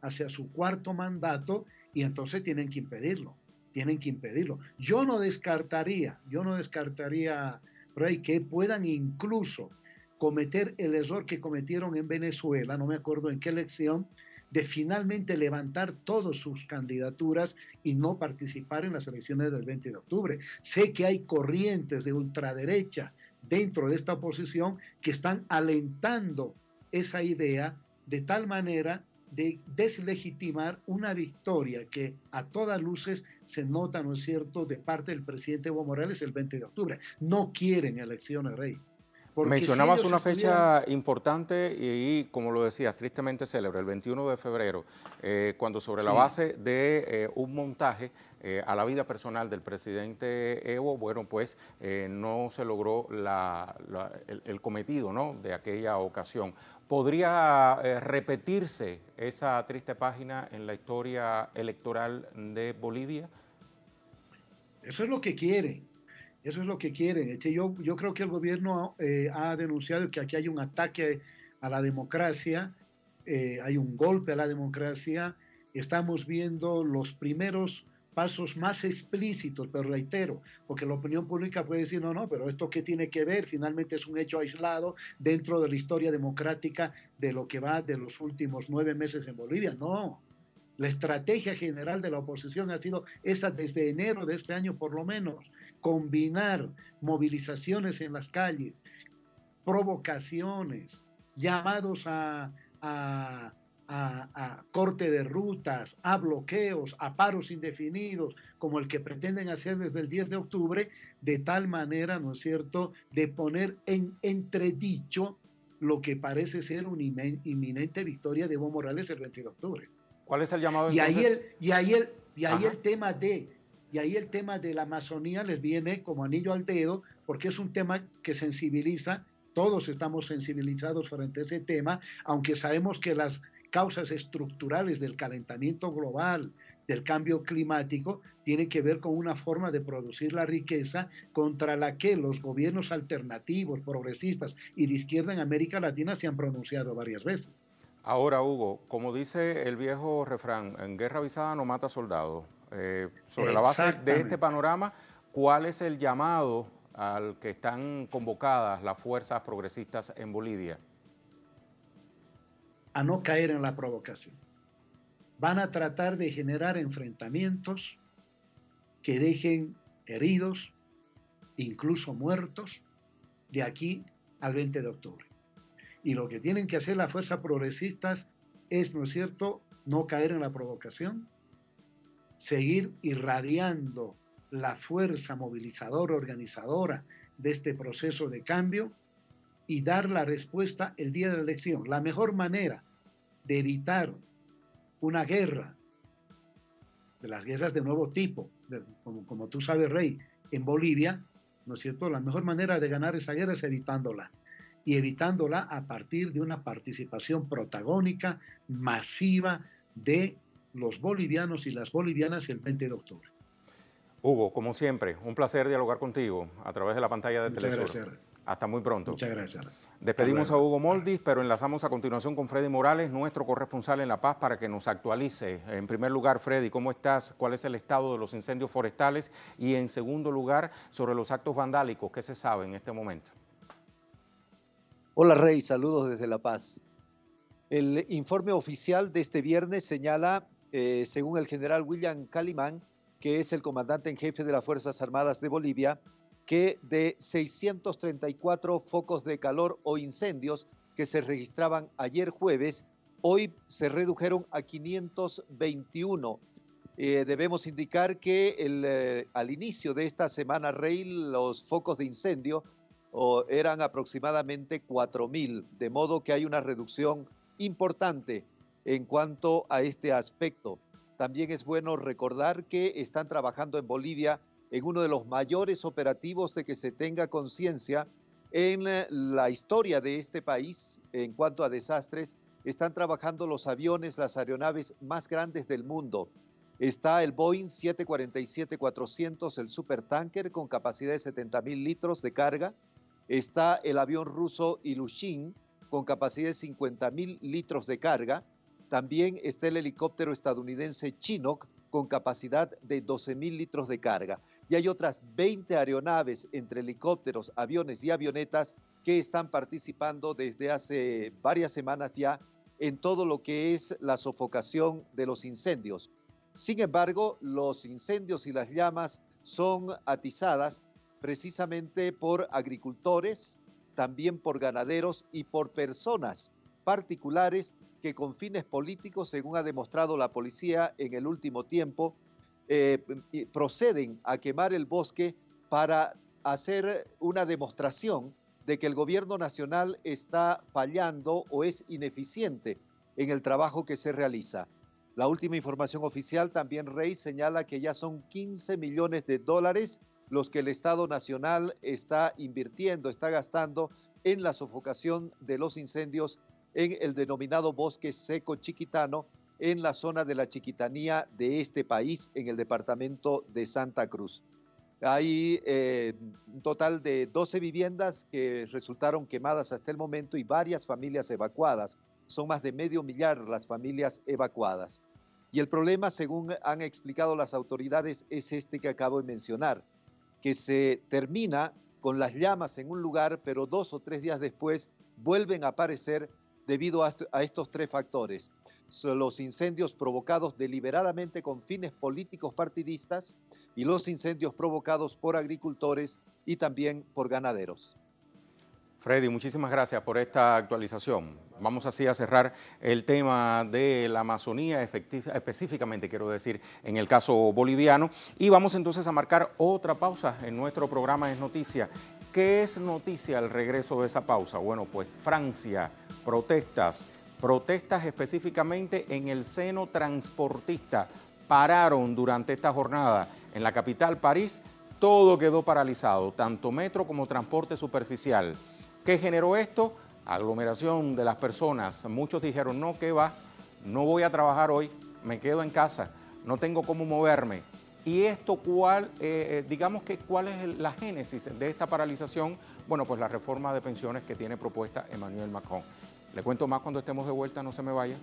hacia su cuarto mandato, y entonces tienen que impedirlo. Yo no descartaría, Rey, que puedan incluso cometer el error que cometieron en Venezuela, no me acuerdo en qué elección, de finalmente levantar todas sus candidaturas y no participar en las elecciones del 20 de octubre. Sé que hay corrientes de ultraderecha dentro de esta oposición que están alentando esa idea de tal manera de deslegitimar una victoria que a todas luces se nota, ¿no es cierto?, de parte del presidente Evo Morales el 20 de octubre. No quieren elecciones, Rey. Mencionabas una fecha importante y, como lo decías, tristemente célebre, el 21 de febrero, cuando sobre la base de un montaje a la vida personal del presidente Evo, bueno, pues no se logró el cometido, ¿no?, de aquella ocasión. ¿Podría repetirse esa triste página en la historia electoral de Bolivia? Eso es lo que quieren. Yo creo que el gobierno ha denunciado que aquí hay un ataque a la democracia, hay un golpe a la democracia. Estamos viendo los primeros pasos más explícitos, pero reitero, porque la opinión pública puede decir, no, pero ¿esto qué tiene que ver? Finalmente es un hecho aislado dentro de la historia democrática de lo que va de los últimos 9 meses en Bolivia. No. La estrategia general de la oposición ha sido esa desde enero de este año por lo menos, combinar movilizaciones en las calles, provocaciones, llamados a corte de rutas, a bloqueos, a paros indefinidos, como el que pretenden hacer desde el 10 de octubre, de tal manera, ¿no es cierto?, de poner en entredicho lo que parece ser una inminente victoria de Evo Morales el 20 de octubre. ¿Cuál es el llamado entonces? Y ahí Ajá. el tema de la Amazonía les viene como anillo al dedo, porque es un tema que sensibiliza. Todos estamos sensibilizados frente a ese tema, aunque sabemos que las causas estructurales del calentamiento global, del cambio climático, tienen que ver con una forma de producir la riqueza contra la que los gobiernos alternativos, progresistas y de izquierda en América Latina se han pronunciado varias veces. Ahora, Hugo, como dice el viejo refrán, en guerra avisada no mata soldado. Sobre la base de este panorama, ¿cuál es el llamado al que están convocadas las fuerzas progresistas en Bolivia? A no caer en la provocación. Van a tratar de generar enfrentamientos que dejen heridos, incluso muertos, de aquí al 20 de octubre. Y lo que tienen que hacer las fuerzas progresistas es, ¿no es cierto?, no caer en la provocación, seguir irradiando la fuerza movilizadora, organizadora de este proceso de cambio y dar la respuesta el día de la elección. La mejor manera de evitar una guerra, de las guerras de nuevo tipo, como tú sabes, Rey, en Bolivia, ¿no es cierto? La mejor manera de ganar esa guerra es evitándola. Y evitándola a partir de una participación protagónica, masiva de los bolivianos y las bolivianas el 20 de octubre. Hugo, como siempre, un placer dialogar contigo a través de la pantalla de Telesur. Gracias. Hasta muy pronto. Muchas gracias. Despedimos a Hugo Moldis, pero enlazamos a continuación con Freddy Morales, nuestro corresponsal en La Paz, para que nos actualice. En primer lugar, Freddy, ¿cómo estás? ¿Cuál es el estado de los incendios forestales? Y en segundo lugar, sobre los actos vandálicos, ¿qué se sabe en este momento? Hola Rey, saludos desde La Paz. El informe oficial de este viernes señala, según el general William Calimán, que es el comandante en jefe de las Fuerzas Armadas de Bolivia, que de 634 focos de calor o incendios que se registraban ayer jueves, hoy se redujeron a 521. Debemos indicar que al inicio de esta semana, Rey, los focos de incendio eran aproximadamente 4.000, de modo que hay una reducción importante en cuanto a este aspecto. También es bueno recordar que están trabajando en Bolivia en uno de los mayores operativos de que se tenga conciencia en la historia de este país en cuanto a desastres. Están trabajando los aviones, las aeronaves más grandes del mundo. Está el Boeing 747-400, el supertanker con capacidad de 70.000 litros de carga. Está el avión ruso Ilyushin con capacidad de 50.000 litros de carga. También está el helicóptero estadounidense Chinook con capacidad de 12.000 litros de carga. Y hay otras 20 aeronaves entre helicópteros, aviones y avionetas que están participando desde hace varias semanas ya en todo lo que es la sofocación de los incendios. Sin embargo, los incendios y las llamas son atizadas precisamente por agricultores, también por ganaderos y por personas particulares que con fines políticos, según ha demostrado la policía en el último tiempo, proceden a quemar el bosque para hacer una demostración de que el gobierno nacional está fallando o es ineficiente en el trabajo que se realiza. La última información oficial también, Rey, señala que ya son 15 millones de dólares los que el Estado Nacional está invirtiendo, está gastando en la sofocación de los incendios en el denominado bosque seco chiquitano, en la zona de la Chiquitanía de este país, en el departamento de Santa Cruz. Hay un total de 12 viviendas que resultaron quemadas hasta el momento y varias familias evacuadas. Son más de 500,000 las familias evacuadas. Y el problema, según han explicado las autoridades, es este que acabo de mencionar, que se termina con las llamas en un lugar, pero 2 o 3 días después vuelven a aparecer debido a estos 3 factores. Son los incendios provocados deliberadamente con fines políticos partidistas y los incendios provocados por agricultores y también por ganaderos. Freddy, muchísimas gracias por esta actualización. Vamos así a cerrar el tema de la Amazonía, específicamente quiero decir en el caso boliviano, y vamos entonces a marcar otra pausa en nuestro programa Es Noticia. ¿Qué es noticia al regreso de esa pausa? Bueno, pues Francia, protestas específicamente en el seno transportista, pararon durante esta jornada en la capital, París. Todo quedó paralizado, tanto metro como transporte superficial. ¿Qué generó esto? Aglomeración de las personas. Muchos dijeron, no, ¿qué va? No voy a trabajar hoy, me quedo en casa, no tengo cómo moverme. ¿Y esto cuál es la génesis de esta paralización? Bueno, pues la reforma de pensiones que tiene propuesta Emmanuel Macron. Le cuento más cuando estemos de vuelta, no se me vaya.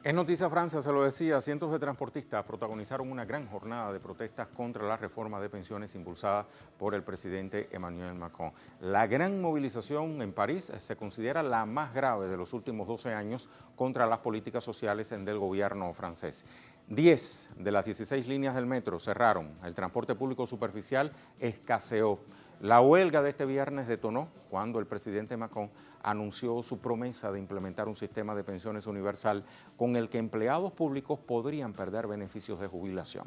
En Noticia Francia, se lo decía, cientos de transportistas protagonizaron una gran jornada de protestas contra la reforma de pensiones impulsada por el presidente Emmanuel Macron. La gran movilización en París se considera la más grave de los últimos 12 años contra las políticas sociales del gobierno francés. 10 de las 16 líneas del metro cerraron, el transporte público superficial escaseó. La huelga de este viernes detonó cuando el presidente Macron anunció su promesa de implementar un sistema de pensiones universal con el que empleados públicos podrían perder beneficios de jubilación.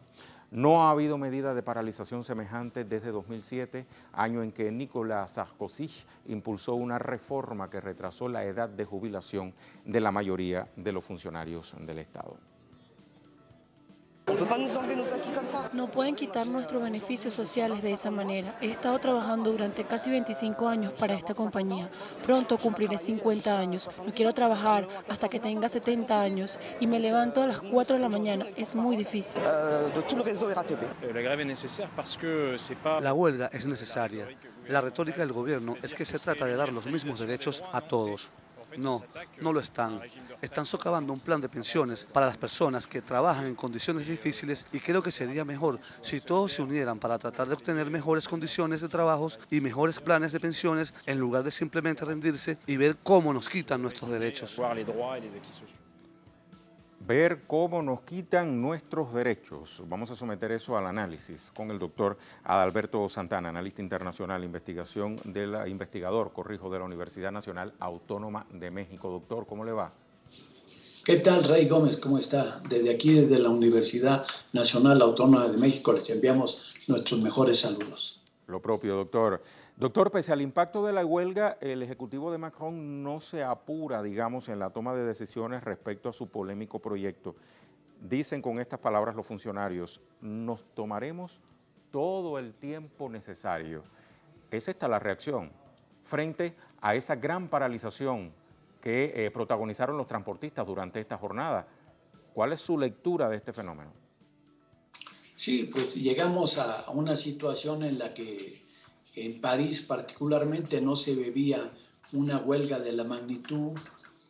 No ha habido medida de paralización semejante desde 2007, año en que Nicolas Sarkozy impulsó una reforma que retrasó la edad de jubilación de la mayoría de los funcionarios del Estado. No pueden quitar nuestros beneficios sociales de esa manera. He estado trabajando durante casi 25 años para esta compañía. Pronto cumpliré 50 años. No quiero trabajar hasta que tenga 70 años y me levanto a las 4 de la mañana. Es muy difícil. La huelga es necesaria. La retórica del gobierno es que se trata de dar los mismos derechos a todos. No, no lo están. Están socavando un plan de pensiones para las personas que trabajan en condiciones difíciles y creo que sería mejor si todos se unieran para tratar de obtener mejores condiciones de trabajo y mejores planes de pensiones en lugar de simplemente rendirse y ver cómo nos quitan nuestros derechos. Ver cómo nos quitan nuestros derechos. Vamos a someter eso al análisis con el doctor Adalberto Santana, analista internacional, investigador de la Universidad Nacional Autónoma de México. Doctor, ¿cómo le va? ¿Qué tal, Rey Gómez? ¿Cómo está? Desde aquí, desde la Universidad Nacional Autónoma de México, les enviamos nuestros mejores saludos. Lo propio, doctor. Doctor, pese al impacto de la huelga, el Ejecutivo de Macron no se apura, digamos, en la toma de decisiones respecto a su polémico proyecto. Dicen con estas palabras los funcionarios, nos tomaremos todo el tiempo necesario. Es esta la reacción frente a esa gran paralización que protagonizaron los transportistas durante esta jornada. ¿Cuál es su lectura de este fenómeno? Sí, pues llegamos a una situación en la que en París particularmente no se vivía una huelga de la magnitud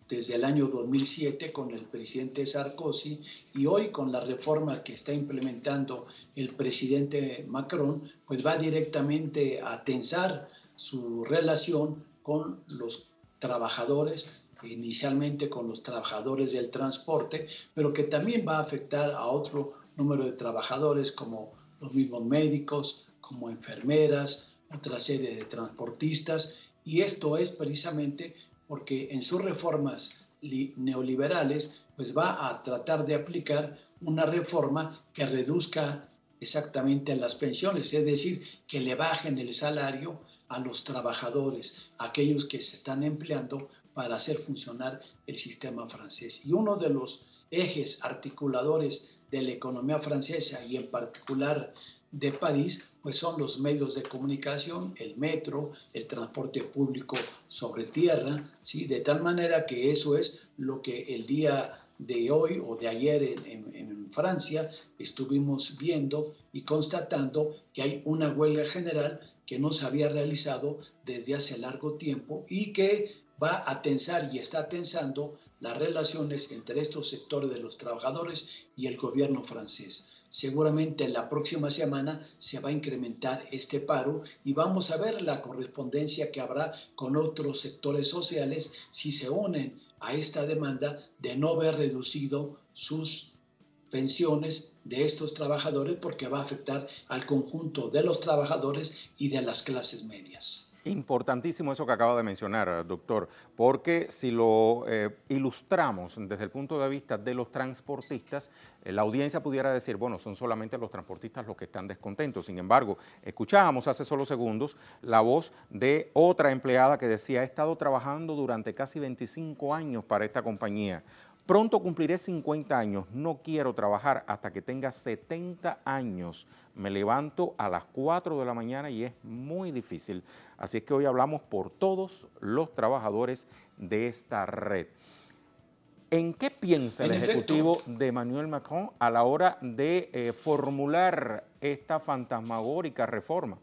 desde el año 2007 con el presidente Sarkozy y hoy con la reforma que está implementando el presidente Macron, pues va directamente a tensar su relación con los trabajadores, inicialmente con los trabajadores del transporte, pero que también va a afectar a otro número de trabajadores como los mismos médicos, como enfermeras, otra serie de transportistas, y esto es precisamente porque en sus reformas neoliberales pues va a tratar de aplicar una reforma que reduzca exactamente las pensiones, es decir, que le bajen el salario a los trabajadores, aquellos que se están empleando para hacer funcionar el sistema francés. Y uno de los ejes articuladores de la economía francesa y en particular de París, pues son los medios de comunicación, el metro, el transporte público sobre tierra, ¿sí? De tal manera que eso es lo que el día de hoy o de ayer en Francia estuvimos viendo y constatando que hay una huelga general que no se había realizado desde hace largo tiempo y que va a tensar y está tensando las relaciones entre estos sectores de los trabajadores y el gobierno francés. Seguramente la próxima semana se va a incrementar este paro y vamos a ver la correspondencia que habrá con otros sectores sociales si se unen a esta demanda de no ver reducido sus pensiones de estos trabajadores, porque va a afectar al conjunto de los trabajadores y de las clases medias. Importantísimo eso que acaba de mencionar, doctor, porque si lo ilustramos desde el punto de vista de los transportistas, la audiencia pudiera decir, bueno, son solamente los transportistas los que están descontentos. Sin embargo, escuchábamos hace solo segundos la voz de otra empleada que decía, he estado trabajando durante casi 25 años para esta compañía. Pronto cumpliré 50 años, no quiero trabajar hasta que tenga 70 años. Me levanto a las 4 de la mañana y es muy difícil. Así es que hoy hablamos por todos los trabajadores de esta red. ¿En qué piensa el Ejecutivo de Emmanuel Macron a la hora de formular esta fantasmagórica reforma?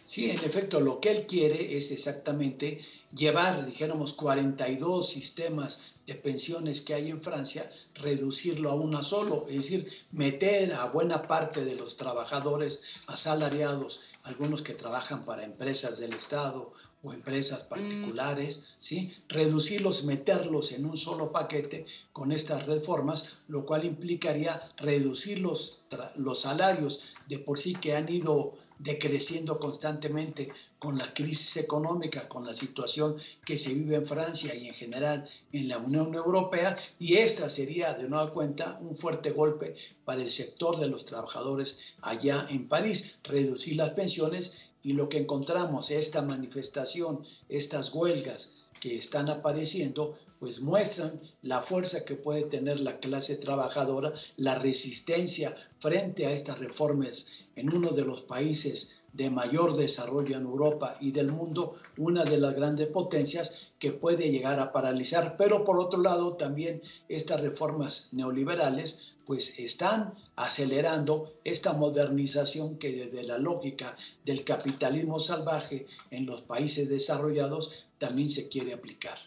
Sí, en efecto, lo que él quiere es exactamente llevar, dijéramos, 42 sistemas de pensiones que hay en Francia, reducirlo a una solo, es decir, meter a buena parte de los trabajadores asalariados, algunos que trabajan para empresas del Estado o empresas particulares, ¿sí? Reducirlos, meterlos en un solo paquete con estas reformas, lo cual implicaría reducir los salarios de por sí que han ido decreciendo constantemente con la crisis económica, con la situación que se vive en Francia y en general en la Unión Europea, y esta sería de nueva cuenta un fuerte golpe para el sector de los trabajadores allá en París, reducir las pensiones, y lo que encontramos, esta manifestación, estas huelgas que están apareciendo, pues muestran la fuerza que puede tener la clase trabajadora, la resistencia frente a estas reformas en uno de los países de mayor desarrollo en Europa y del mundo, una de las grandes potencias que puede llegar a paralizar. Pero por otro lado, también estas reformas neoliberales pues están acelerando esta modernización que desde la lógica del capitalismo salvaje en los países desarrollados también se quiere aplicar.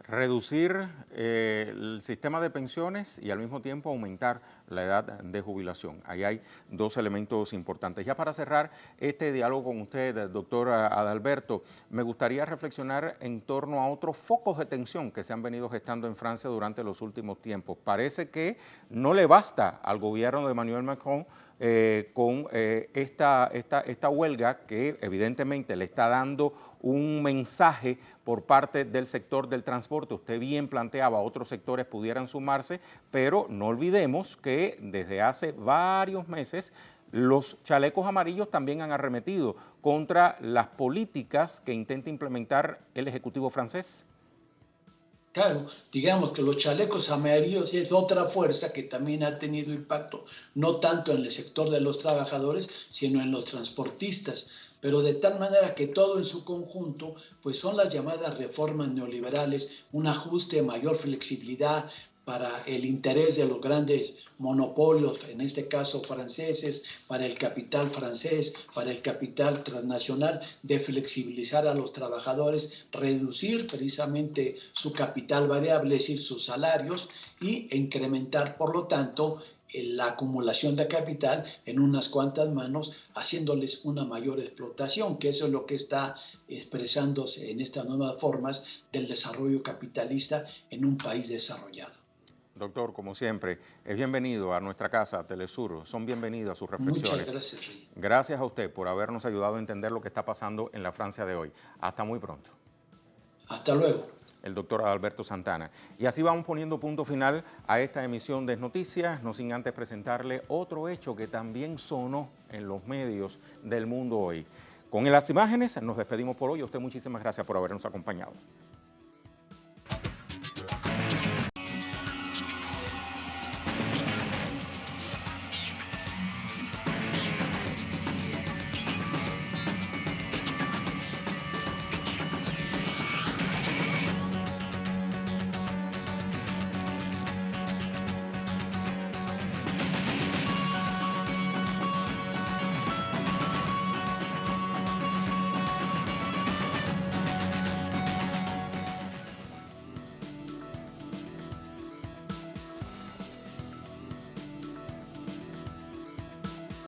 Reducir el sistema de pensiones y al mismo tiempo aumentar la edad de jubilación. Ahí hay dos elementos importantes. Ya para cerrar este diálogo con usted, doctor Adalberto, me gustaría reflexionar en torno a otros focos de tensión que se han venido gestando en Francia durante los últimos tiempos. Parece que no le basta al gobierno de Emmanuel Macron con esta huelga que evidentemente le está dando un mensaje por parte del sector del transporte. Usted bien planteaba, otros sectores pudieran sumarse, pero no olvidemos que desde hace varios meses los chalecos amarillos también han arremetido contra las políticas que intenta implementar el Ejecutivo francés. Claro, digamos que los chalecos amarillos es otra fuerza que también ha tenido impacto, no tanto en el sector de los trabajadores, sino en los transportistas, pero de tal manera que todo en su conjunto, pues son las llamadas reformas neoliberales, un ajuste, mayor flexibilidad para el interés de los grandes monopolios, en este caso franceses, para el capital francés, para el capital transnacional, de flexibilizar a los trabajadores, reducir precisamente su capital variable, es decir, sus salarios, y incrementar, por lo tanto, la acumulación de capital en unas cuantas manos, haciéndoles una mayor explotación, que eso es lo que está expresándose en estas nuevas formas del desarrollo capitalista en un país desarrollado. Doctor, como siempre, es bienvenido a nuestra casa, Telesur. Son bienvenidas sus reflexiones. Muchas gracias. Gracias a usted por habernos ayudado a entender lo que está pasando en la Francia de hoy. Hasta muy pronto. Hasta luego. El doctor Adalberto Santana. Y así vamos poniendo punto final a esta emisión de Noticias, no sin antes presentarle otro hecho que también sonó en los medios del mundo hoy. Con las imágenes nos despedimos por hoy. A usted muchísimas gracias por habernos acompañado.